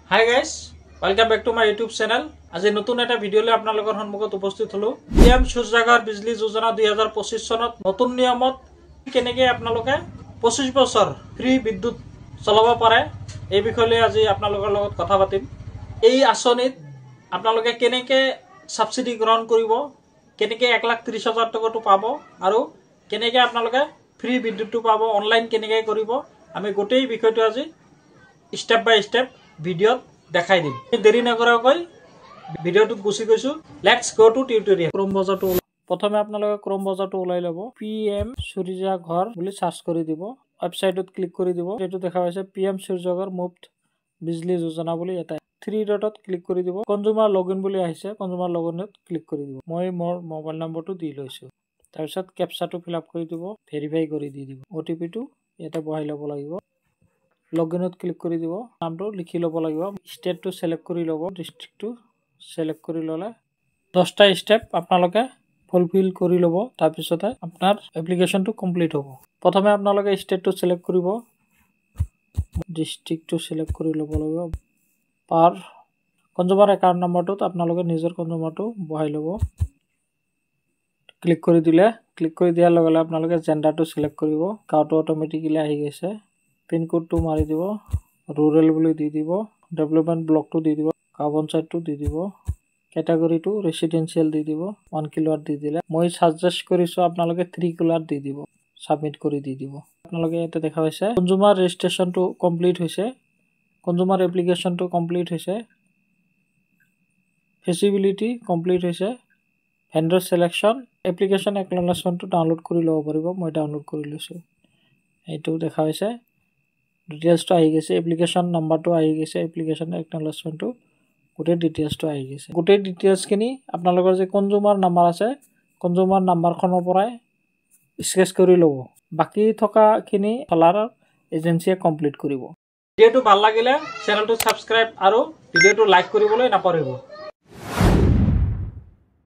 Hi guys, welcome back to my YouTube channel. আজি নতুন এটা ভিডিও লৈ আপোনালোকৰ সন্মুখত উপস্থিত হলো। PM সূৰ্যসাগৰ বিজলী যোজনা 2025 চনত নতুন নিয়মত কেনেকৈ আপোনালোকে 25 বছৰ ফ্ৰী বিদ্যুৎ চলাব পাৰে এই বিষয় লৈ আজি আপোনালোকৰ লগত কথা পাতিম। এই আঁচনিত আপোনালোকে কেনেকৈ সাবসিডি গ্ৰহণ কৰিব, কেনেকৈ 1,30,000 টকাটো পাব আৰু কেনেকৈ আপোনালোকে ফ্ৰী বিদ্যুৎটো পাব, অনলাইন কেনেকৈ কৰিব, আমি গোটেই বিষয়টো আজি স্টেপ বাই স্টেপ ভিডিওত দেখাই দিম। দেৰি নকৰাকৈ ভিডিওটো গুছি গৈছো। Let's go to tutorial. Chrome ব্ৰাউজাৰটো প্ৰথমে আপোনালোকে ক্ৰোম ব্ৰাউজাৰটো ওলাই ল'ব। PM সূৰ্যসাগৰ বুলি সাৰ্চ কৰি দিব। ৱেবসাইটত ক্লিক কৰি দিব। এইটো দেখা পাইছে PM সূৰ্যসাগৰ মুফ্ত বিজলী যোজনা বুলি এটা 3 ডটত ক্লিক কৰি দিব। কনজিউমাৰ লগইন বুলি আহিছে, কনজিউমাৰ লগইনত ক্লিক কৰি দিব। মই মোৰ মোবাইল নম্বৰটো দি লৈছো। তাৰপিছত কেপচাটো ফিল আপ কৰি দিব, ভেৰিফাই কৰি দি দিব। OTP-টো ইয়াতে বহাই ল'ব লাগিব। লগইনত ক্লিক কৰি দিব, নামটো লিখি ল'ব লাগিব, ষ্টেটটো সিলেক্ট কৰি ল'ব, ডিস্ট্ৰিক্টটো সিলেক্ট কৰি ল'লে 10টা ষ্টেপ আপোনালোকে ফুলফিল কৰি ল'ব। তাৰপিছতে আপোনাৰ এপ্লিকেশ্যনটো কমপ্লিট হ'ব। প্ৰথমে আপোনালোকে ষ্টেটটো সিলেক্ট কৰিব, ডিস্ট্ৰিক্টটো সিলেক্ট কৰি ল'ব লাগিব। পাৰ কনজিউমাৰ একাউণ্ট নম্বৰটোত আপোনালোকে নিজৰ কনজিউমাৰটো বহাই ল'ব। ক্লিক কৰি দিলে, ক্লিক কৰি দিয়াৰ লগে লগে আপোনালোকে জেণ্ডাৰটো সিলেক্ট কৰিব। গাঁওটো অটোমেটিকলি আহি গৈছে। পিনকোডটো মাৰি দিব, ৰুৰেল বুলি দি দিব, ডেভেলপমেণ্ট ব্লকটো দি দিব, গাঁও পঞ্চায়তটো দি দিব, কেটাগৰীটো ৰেচিডেন্সিয়েল দি দিব, 1 কিলোৱাট দি দিলে। মই সাজেষ্ট কৰিছোঁ আপোনালোকে 3 কিলোৱাট দি দিব, সাবমিট কৰি দি দিব। আপোনালোকে ইয়াতে দেখা পাইছে কনজিউমাৰ ৰেজিষ্ট্ৰেশ্যনটো কমপ্লিট হৈছে, কনজিউমাৰ এপ্লিকেশ্যনটো কমপ্লিট হৈছে, ফিজিবিলিটি কমপ্লিট হৈছে, ভেণ্ডৰ চিলেকশ্যন, এপ্লিকেশ্যন একনলেজমেণ্টটো ডাউনলোড কৰি ল'ব পাৰিব। মই ডাউনলোড কৰি লৈছোঁ। এইটো দেখা পাইছে, ডিটেইলছটো আহি গৈছে, এপ্লিকেশ্যন নাম্বাৰটো আহি গৈছে, এপ্লিকেশ্যন একনলেজমেণ্টটো গোটেই ডিটেইলছটো আহি গৈছে। গোটেই ডিটেইলছখিনি আপোনালোকৰ যে কনজিউমাৰ নাম্বাৰ আছে, কনজিউমাৰ নাম্বাৰখনৰ পৰাই স্কেচ কৰি ল'ব। বাকী থকাখিনি চলাৰ এজেঞ্চিয়ে কমপ্লিট কৰিব। ভিডিওটো ভাল লাগিলে চেনেলটো ছাবস্ক্ৰাইব আৰু ভিডিওটো লাইক কৰিবলৈ নাপাহৰিব।